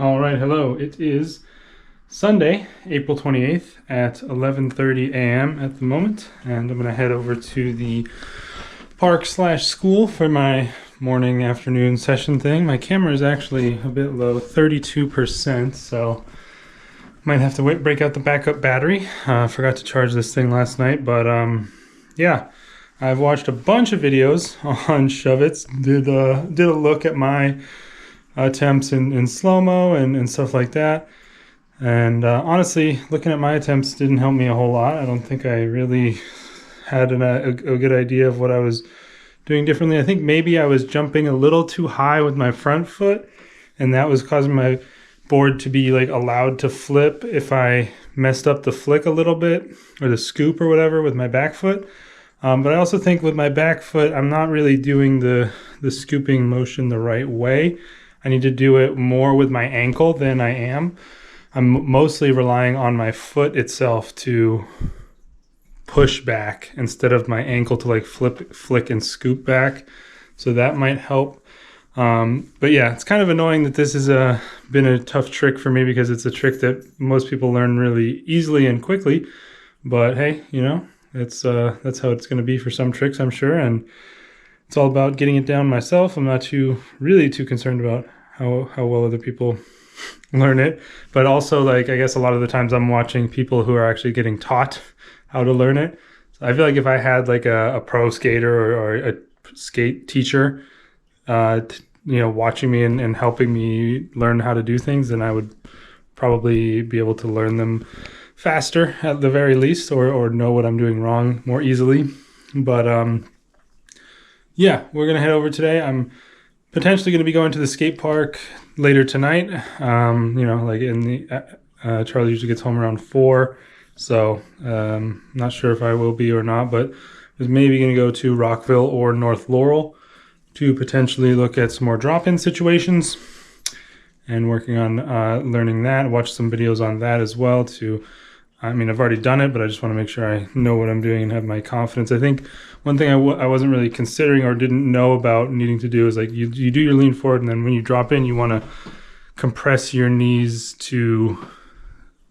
All right, hello. It is Sunday, April 28th at 11:30 a.m. at the moment, and I'm going to head over to the park/school for my morning afternoon session thing. My camera is actually a bit low, 32%, so might have to break out the backup battery. Forgot to charge this thing last night, but yeah, I've watched a bunch of videos on shove-its. Did a look at my attempts in slow-mo and stuff like that. And honestly, looking at my attempts didn't help me a whole lot. I don't think I really had a good idea of what I was doing differently. I think maybe I was jumping a little too high with my front foot, and that was causing my board to be like allowed to flip if I messed up the flick a little bit, or the scoop or whatever with my back foot. But I also think with my back foot, I'm not really doing the scooping motion the right way. I need to do it more with my ankle than I am. I'm mostly relying on my foot itself to push back instead of my ankle to like flick and scoop back. So that might help. But yeah, it's kind of annoying that this has been a tough trick for me, because it's a trick that most people learn really easily and quickly. But hey, you know, that's how it's going to be for some tricks, I'm sure. And it's all about getting it down myself. I'm not really too concerned about how well other people learn it. But also, like, I guess a lot of the times I'm watching people who are actually getting taught how to learn it. So I feel like if I had like a pro skater or a skate teacher, watching me and helping me learn how to do things, then I would probably be able to learn them faster at the very least, or know what I'm doing wrong more easily. But yeah, we're gonna head over today. I'm potentially gonna be going to the skate park later tonight. Like in the Charlie usually gets home around 4, so not sure if I will be or not, but I was maybe gonna go to Rockville or North Laurel to potentially look at some more drop-in situations, and working on learning that. Watch some videos on that as well I've already done it, but I just want to make sure I know what I'm doing and have my confidence. I think one thing I wasn't really considering or didn't know about needing to do is, like, you do your lean forward, and then when you drop in, you want to compress your knees to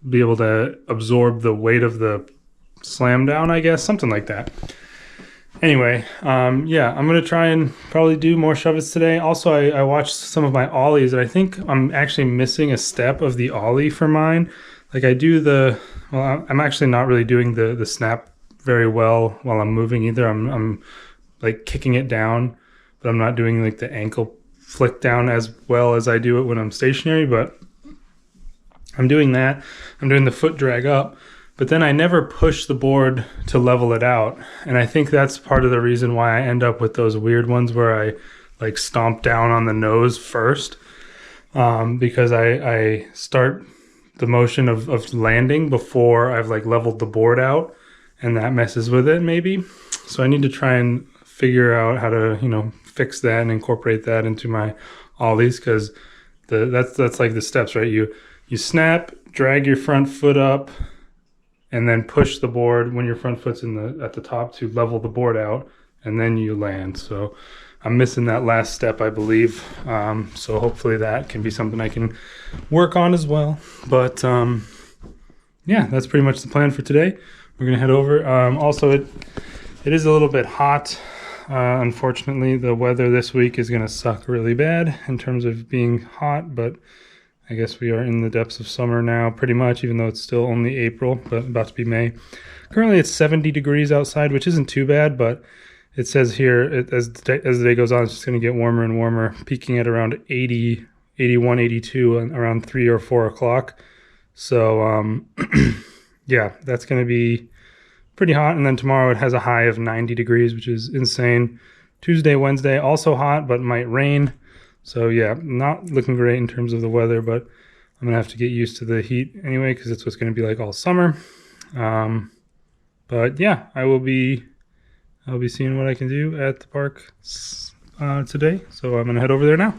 be able to absorb the weight of the slam down, I guess, something like that. Anyway, yeah, I'm going to try and probably do more shove-its today. Also, I watched some of my ollies, and I think I'm actually missing a step of the ollie for mine. Like, I'm actually not really doing the snap very well while I'm moving either. I'm like kicking it down, but I'm not doing like the ankle flick down as well as I do it when I'm stationary, but I'm doing that. I'm doing the foot drag up, but then I never push the board to level it out. And I think that's part of the reason why I end up with those weird ones where I like stomp down on the nose first, because I start the motion of landing before I've like leveled the board out, and that messes with it maybe. So I need to try and figure out how to, fix that and incorporate that into my ollies, because that's like the steps, right? You snap, drag your front foot up, and then push the board when your front foot's at the top to level the board out, and then you land. So I'm missing that last step, I believe. So hopefully that can be something I can work on as well. But yeah, that's pretty much the plan for today. We're gonna head over. Also, it is a little bit hot. Unfortunately, the weather this week is gonna suck really bad in terms of being hot, but I guess we are in the depths of summer now, pretty much, even though it's still only April, but about to be May. Currently, it's 70 degrees outside, which isn't too bad, but it says here, as the day goes on, it's just going to get warmer and warmer, peaking at around 80, 81, 82, and around 3 or 4 o'clock. So, yeah, that's going to be pretty hot. And then tomorrow it has a high of 90 degrees, which is insane. Tuesday, Wednesday, also hot, but might rain. So, yeah, not looking great in terms of the weather, but I'm going to have to get used to the heat anyway, because it's what's going to be like all summer. But, yeah, I'll be seeing what I can do at the park today. So I'm going to head over there now.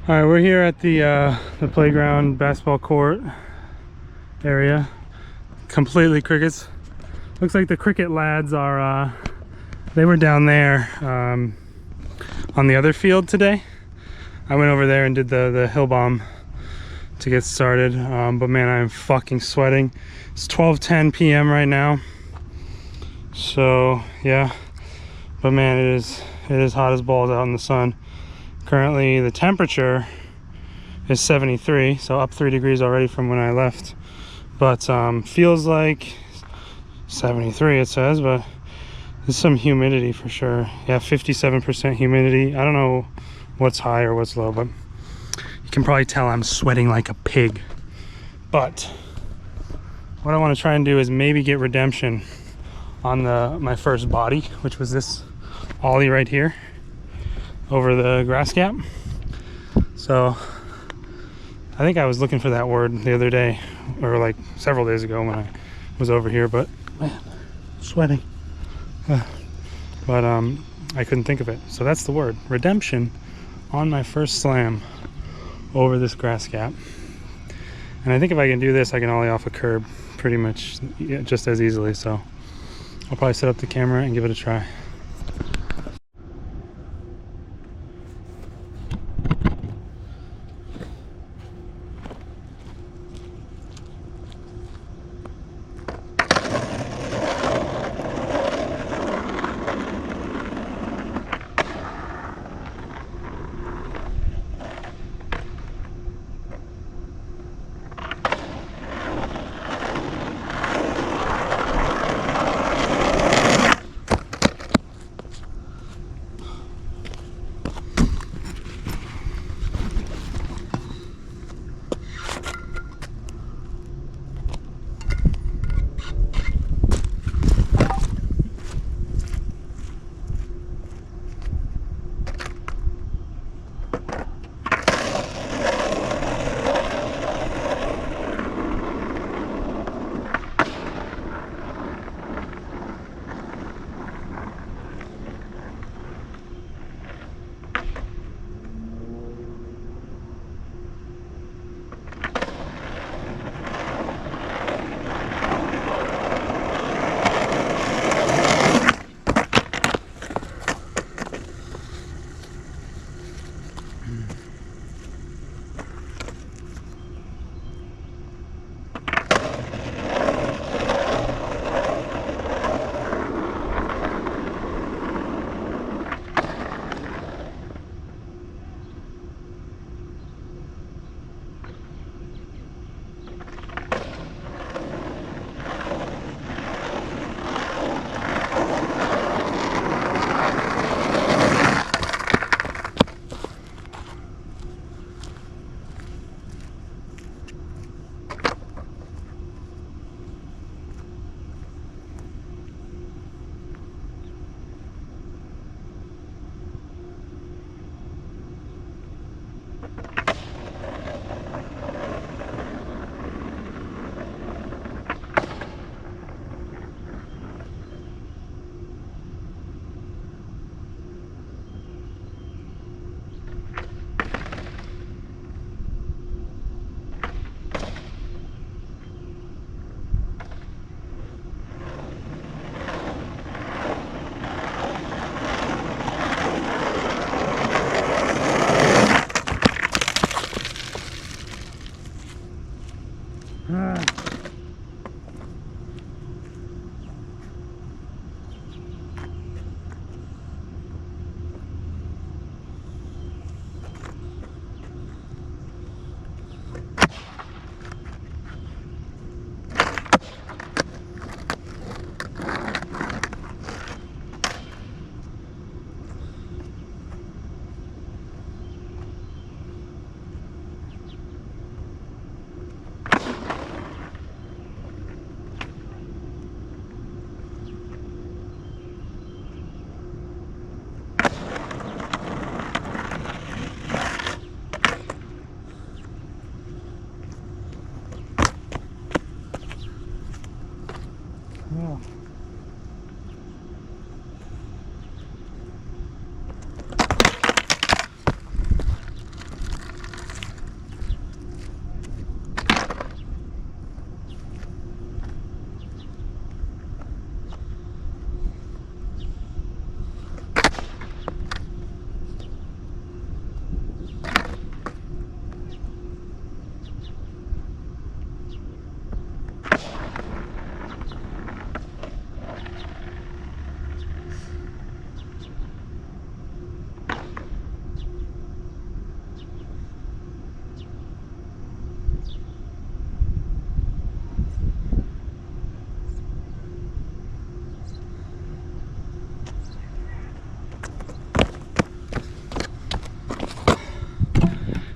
All right, we're here at the playground basketball court area. Completely crickets. Looks like the cricket lads are, they were down there on the other field today. I went over there and did the hill bomb to get started. But man, I'm fucking sweating. It's 12:10 p.m. right now. So yeah, but man, it is hot as balls out in the sun. Currently the temperature is 73, so up 3 degrees already from when I left, but feels like 73 it says, but there's some humidity for sure. Yeah, 57% humidity. I don't know what's high or what's low, but you can probably tell I'm sweating like a pig. But what I want to try and do is maybe get redemption on my first body, which was this ollie right here over the grass gap. So I think I was looking for that word the other day, or like several days ago when I was over here, but man, sweating. But I couldn't think of it. So that's the word, redemption, on my first slam over this grass gap. And I think if I can do this, I can ollie off a curb pretty much just as easily. So I'll probably set up the camera and give it a try.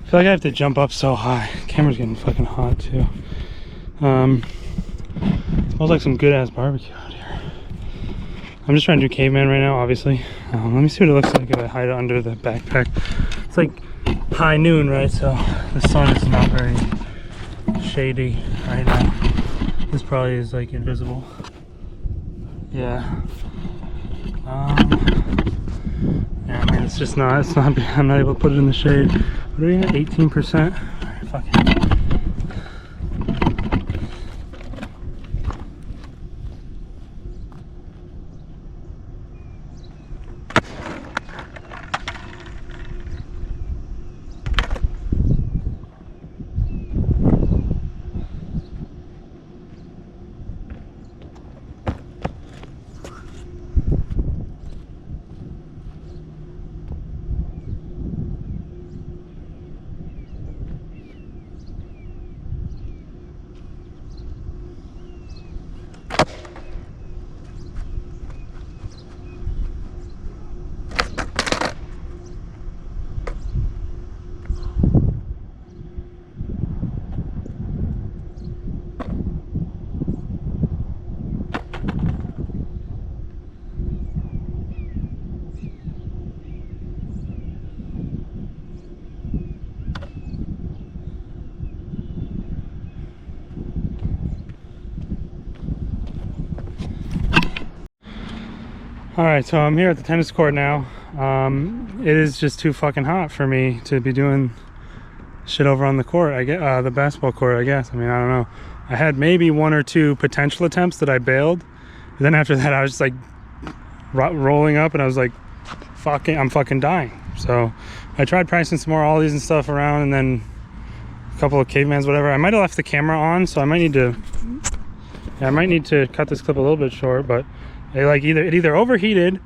feel like I have to jump up so high. Camera's getting fucking hot too. Smells like some good ass barbecue out here. I'm just trying to do caveman right now, obviously. Let me see what it looks like if I hide it under the backpack. It's like high noon, right? So the sun is not very shady right now. This probably is like invisible. Yeah. Yeah, I mean, it's just not, I'm not able to put it in the shade. What are we at, 18%? Alright, fuck it. All right, so I'm here at the tennis court now. It is just too fucking hot for me to be doing shit over on the court. I get the basketball court, I guess. I mean, I don't know. I had maybe 1 or 2 potential attempts that I bailed. And then after that, I was just like rolling up, and I was like, I'm fucking dying. So I tried practicing some more ollies and stuff around, and then a couple of cavemans, whatever. I might have left the camera on, so I might need to cut this clip a little bit short, but it either overheated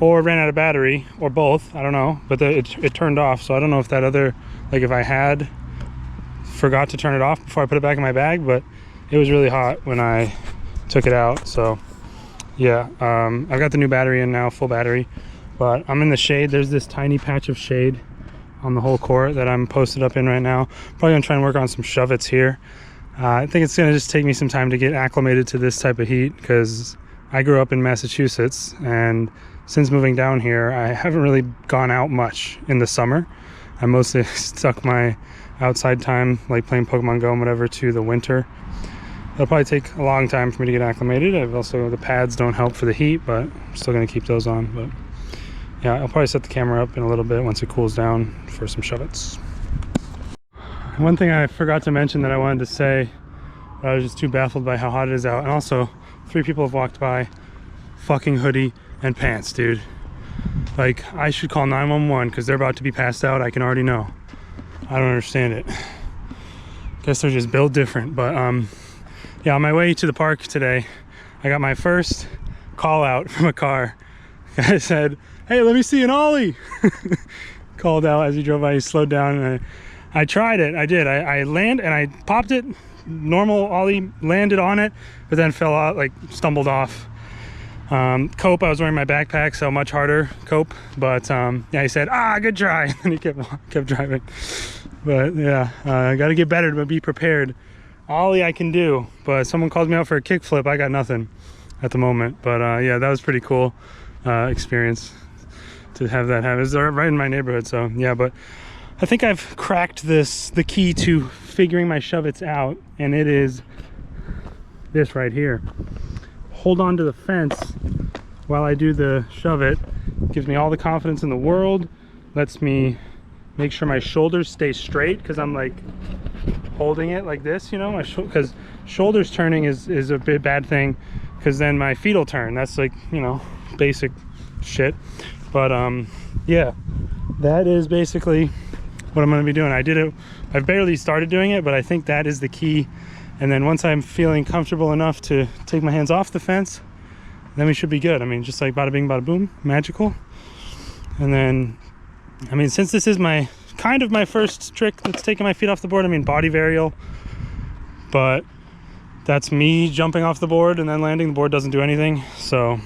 or ran out of battery, or both. I don't know, but it turned off. So I don't know if that other, like, if I had forgot to turn it off before I put it back in my bag, but it was really hot when I took it out. So yeah, I've got the new battery in now, full battery, but I'm in the shade. There's this tiny patch of shade on the whole court that I'm posted up in right now. Probably gonna try and work on some shove-its here. I think it's gonna just take me some time to get acclimated to this type of heat, because I grew up in Massachusetts, and since moving down here, I haven't really gone out much in the summer. I mostly stuck my outside time, like playing Pokemon Go and whatever, to the winter. It'll probably take a long time for me to get acclimated. The pads don't help for the heat, but I'm still gonna keep those on. But yeah, I'll probably set the camera up in a little bit once it cools down for some shove-its. One thing I forgot to mention that I wanted to say, I was just too baffled by how hot it is out, and also 3 people have walked by, fucking hoodie and pants, dude. Like, I should call 911 because they're about to be passed out. I can already know. I don't understand it. Guess they're just built different. But yeah, on my way to the park today, I got my first call out from a car. Guy said, "Hey, let me see an ollie." Called out as he drove by. He slowed down, and I tried it. I did. I landed and I popped it. Normal ollie, landed on it, but then fell out, like stumbled off. Cope, I was wearing my backpack, so much harder cope, but yeah, he said, good try, and he kept driving. But yeah, I got to get better to be prepared. Ollie I can do, but someone calls me out for a kickflip, I got nothing at the moment. But yeah, that was pretty cool experience to have that happen. It was right in my neighborhood, so yeah. But I think I've cracked the key to figuring my shove-its out, and it is this right here. Hold on to the fence while I do the shove-it. Gives me all the confidence in the world. Lets me make sure my shoulders stay straight, because I'm like holding it like this, you know, because shoulders turning is a bit bad thing, because then my feet will turn. That's like, you know, basic shit. But yeah, that is basically what I'm going to be doing. I've barely started doing it, but I think that is the key. And then once I'm feeling comfortable enough to take my hands off the fence, then we should be good. I mean, just like bada bing, bada boom, magical. And then, I mean, since this is my first trick that's taking my feet off the board, I mean, body varial, but that's me jumping off the board and then landing. The board doesn't do anything. So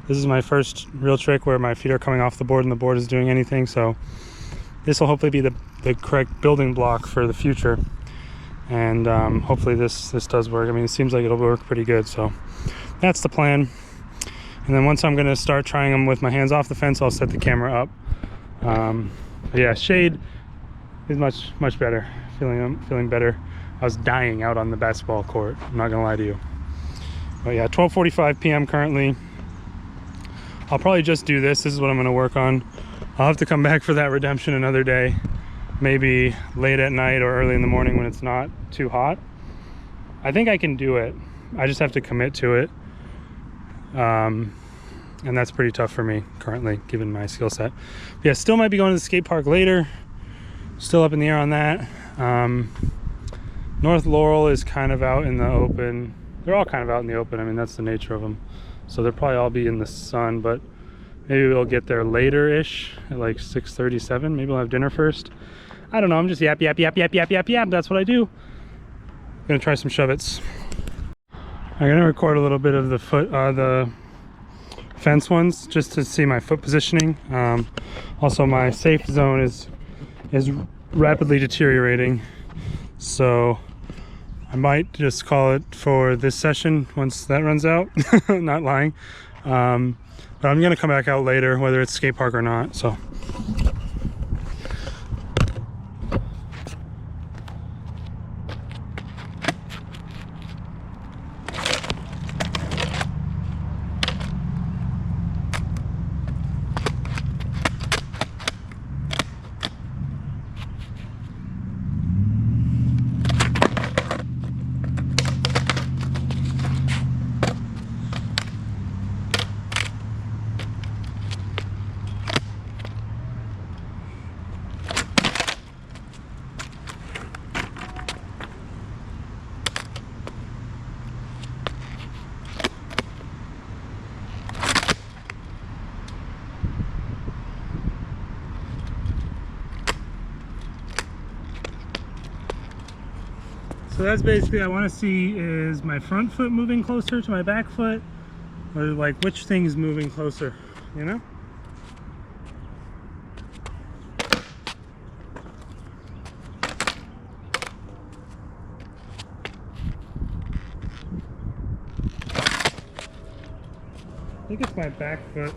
this is my first real trick where my feet are coming off the board and the board is doing anything. So this will hopefully be the correct building block for the future. And hopefully this does work. I mean, it seems like it'll work pretty good, so that's the plan. And then once I'm gonna start trying them with my hands off the fence, I'll set the camera up. But yeah, shade is much better. Feeling better. I was dying out on the basketball court, I'm not gonna lie to you. But yeah, 12:45 p.m. currently. I'll probably just do this. This is what I'm gonna work on. I'll have to come back for that redemption another day, maybe late at night or early in the morning when it's not too hot. I think I can do it. I just have to commit to it. And that's pretty tough for me currently, given my skill set. But yeah, still might be going to the skate park later. Still up in the air on that. North Laurel is kind of out in the open. They're all kind of out in the open. I mean, that's the nature of them. So they'll probably all be in the sun, but maybe we'll get there later-ish at like 6:37. Maybe we'll have dinner first. I don't know. I'm just yap. That's what I do. I'm gonna try some shove-its. I'm gonna record a little bit of the fence ones just to see my foot positioning. Also, my safe zone is rapidly deteriorating, so I might just call it for this session once that runs out. Not lying. But I'm gonna come back out later, whether it's skate park or not. So. So that's basically, I want to see is my front foot moving closer to my back foot, or like which thing's moving closer, you know? I think it's my back foot.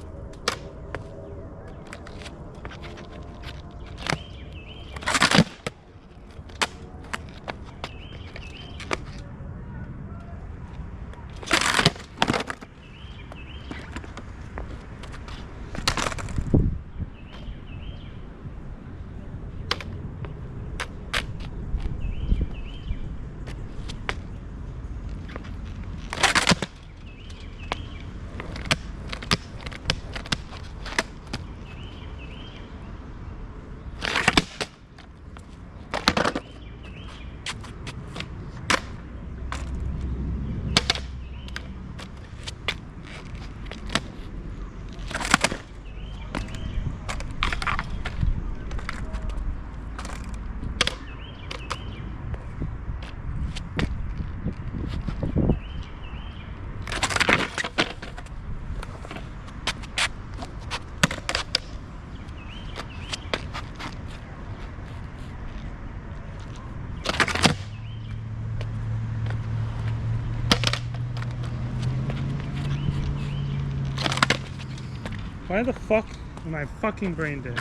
Why the fuck am I fucking brain dead?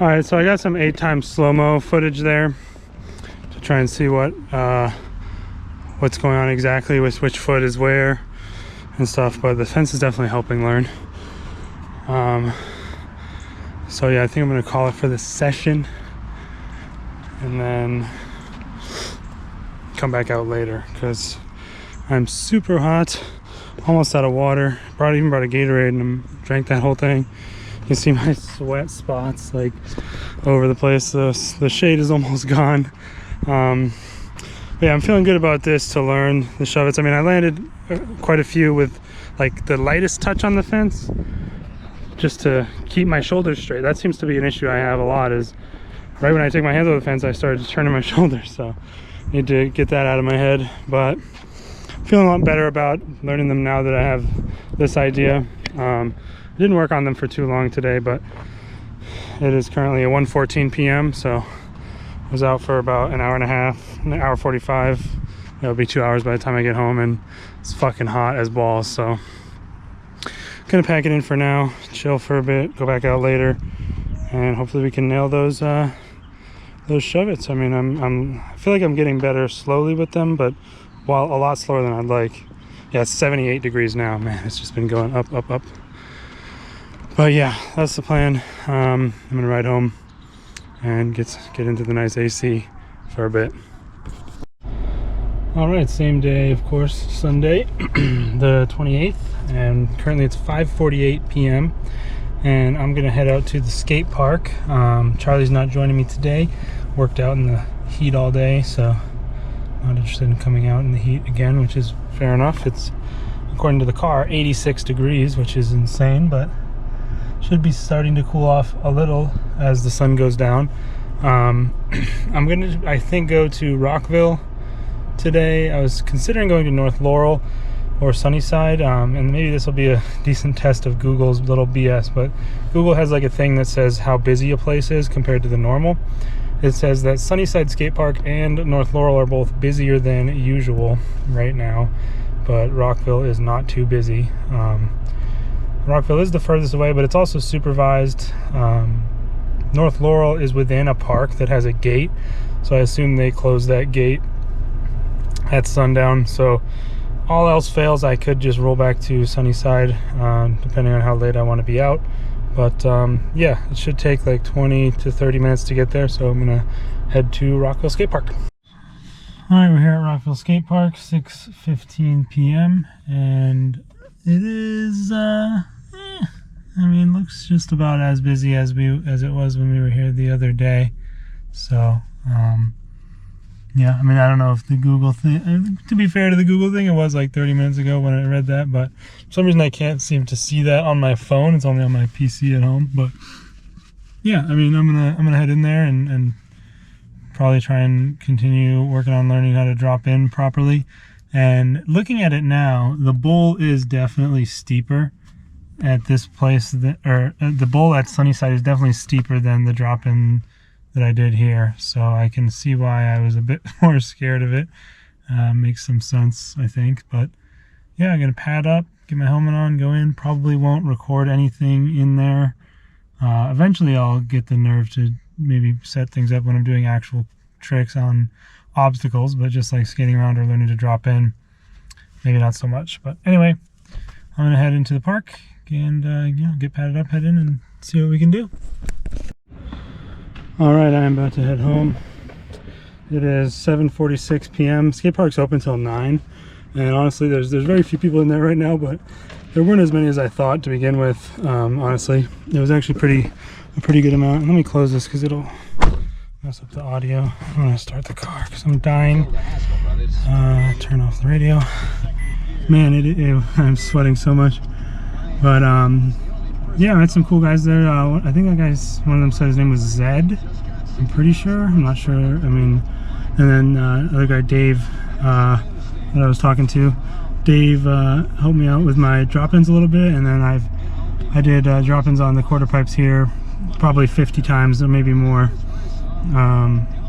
All right, so I got some 8x slow-mo footage there to try and see what's going on exactly with which foot is where and stuff, but the fence is definitely helping learn. So yeah, I think I'm gonna call it for this session and then come back out later because I'm super hot, almost out of water. Even brought a Gatorade and drank that whole thing. You can see my sweat spots like over the place. The shade is almost gone. But yeah, I'm feeling good about this to learn the shove-its. I mean, I landed quite a few with like the lightest touch on the fence just to keep my shoulders straight. That seems to be an issue I have a lot, is right when I take my hands off the fence I started turning my shoulders, so I need to get that out of my head. But feeling a lot better about learning them now that I have this idea. I didn't work on them for too long today, but it is currently at 1:14 p.m. so I was out for about an hour and a half, an hour 45. It'll be 2 hours by the time I get home, and it's fucking hot as balls. So gonna pack it in for now, chill for a bit, go back out later, and hopefully we can nail those shove-its. I mean, I feel like I'm getting better slowly with them, but while a lot slower than I'd like. Yeah, it's 78 degrees now, man. It's just been going up, up, up. But yeah, that's the plan. I'm gonna ride home and get into the nice AC for a bit. All right, same day, of course, Sunday, the 28th, and currently it's 5:48 p.m. and I'm gonna head out to the skate park. Charlie's not joining me today. Worked out in the heat all day, so not interested in coming out in the heat again, which is fair enough. It's, according to the car, 86 degrees, which is insane, but should be starting to cool off a little as the sun goes down. I'm gonna, I think, go to Rockville today. I was considering going to North Laurel or Sunnyside, and maybe this will be a decent test of Google's little BS, but Google has like a thing that says how busy a place is compared to the normal. It says that Sunnyside Skate Park and North Laurel are both busier than usual right now, but Rockville is not too busy. Rockville is the furthest away, but it's also supervised. North Laurel is within a park that has a gate, so I assume they close that gate at sundown. So all else fails, I could just roll back to Sunnyside, depending on how late I want to be out. But yeah, it should take like 20 to 30 minutes to get there, so I'm gonna head to Rockville Skate Park. All right, we're here at Rockville Skate Park, 6:15 p.m. and it is I mean, looks just about as busy as it was when we were here the other day. So yeah, I mean, I don't know if the Google thing, to be fair to the Google thing, it was like 30 minutes ago when I read that, but for some reason I can't seem to see that on my phone. It's only on my PC at home. But yeah, I mean, I'm gonna head in there and probably try and continue working on learning how to drop in properly. And looking at it now, the bowl is definitely steeper at this place, or the bowl at Sunnyside is definitely steeper than the drop in that I did here, so I can see why I was a bit more scared of it. Makes some sense, I think. But yeah, I'm gonna pad up, get my helmet on, go in. Probably won't record anything in there. Eventually I'll get the nerve to maybe set things up when I'm doing actual tricks on obstacles, but just like skating around or learning to drop in, maybe not so much. But anyway, I'm gonna head into the park and you know, get padded up, head in, and see what we can do. All right, I am about to head home. It is 7:46 p.m. Skate park's open till 9, and honestly, there's very few people in there right now, but there weren't as many as I thought to begin with. Honestly, it was actually a pretty good amount. Let me close this because it'll mess up the audio. I'm gonna start the car because I'm dying. Turn off the radio. Man, I'm sweating so much. But yeah, I met some cool guys there. I think that guy's, one of them said his name was Zed. I'm pretty sure. I'm not sure. I mean, and then other guy, Dave, that I was talking to. Dave helped me out with my drop-ins a little bit, and then I did drop-ins on the quarter pipes here probably 50 times or maybe more.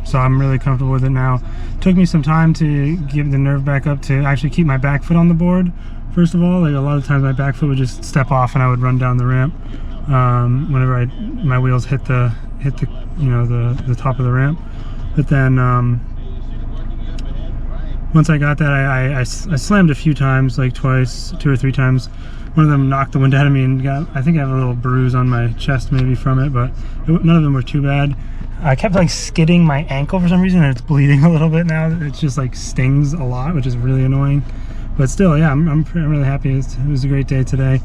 So I'm really comfortable with it now. Took me some time to get the nerve back up to actually keep my back foot on the board. First of all, like a lot of times my back foot would just step off and I would run down the ramp. whenever my wheels hit the you know, the top of the ramp. But then once I got that, I slammed a few times, like twice, 2 or 3 times. One of them knocked the wind out of me and I think I have a little bruise on my chest maybe from it, but none of them were too bad. I kept like skidding my ankle for some reason, and it's bleeding a little bit now. It just like stings a lot, which is really annoying. But still, yeah, I'm really happy. It was a great day today.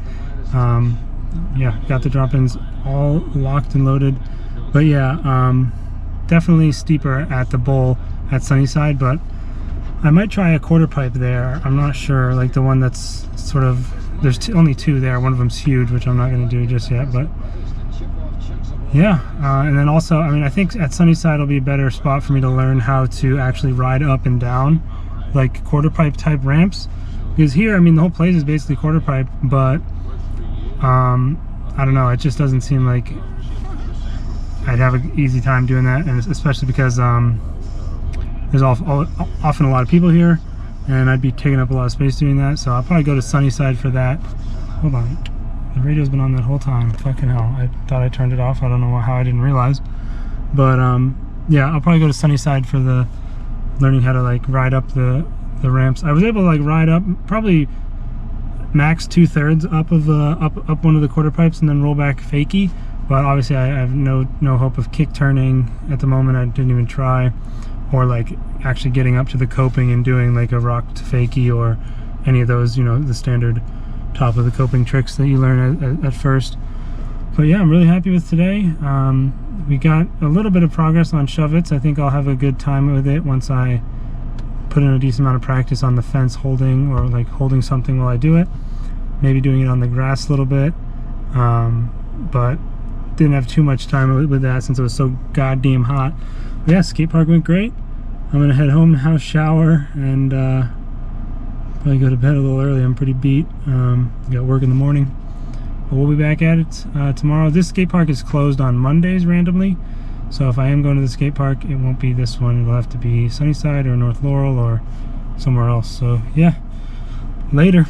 Yeah, got the drop-ins all locked and loaded. But yeah, definitely steeper at the bowl at Sunnyside, but I might try a quarter pipe there. I'm not sure, like the one that's sort of, there's only 2 there. One of them's huge, which I'm not going to do just yet, but yeah. And then also, I mean, I think at Sunnyside will be a better spot for me to learn how to actually ride up and down like quarter pipe type ramps, because here, I mean, the whole place is basically quarter pipe, but I don't know, it just doesn't seem like I'd have an easy time doing that, and especially because there's often a lot of people here, and I'd be taking up a lot of space doing that. So I'll probably go to Sunnyside for that. Hold on, the radio's been on that whole time. Fucking hell, I thought I turned it off. I don't know how I didn't realize. But yeah, I'll probably go to Sunnyside for the learning how to like ride up the ramps. I was able to like ride up probably max 2/3 up of up one of the quarter pipes and then roll back fakie. But obviously I have no hope of kick turning at the moment. I didn't even try, or like actually getting up to the coping and doing like a rocked fakie or any of those, you know, the standard top of the coping tricks that you learn at first. But yeah, I'm really happy with today. We got a little bit of progress on shove-its. I think I'll have a good time with it once I put in a decent amount of practice on the fence holding, or like holding something while I do it. Maybe doing it on the grass a little bit. But didn't have too much time with that since it was so goddamn hot. But yeah, skate park went great. I'm gonna head home, house shower, and probably go to bed a little early. I'm pretty beat. Got work in the morning. But we'll be back at it tomorrow. This skate park is closed on Mondays randomly, so if I am going to the skate park, it won't be this one. It'll have to be Sunnyside or North Laurel or somewhere else. So yeah, later.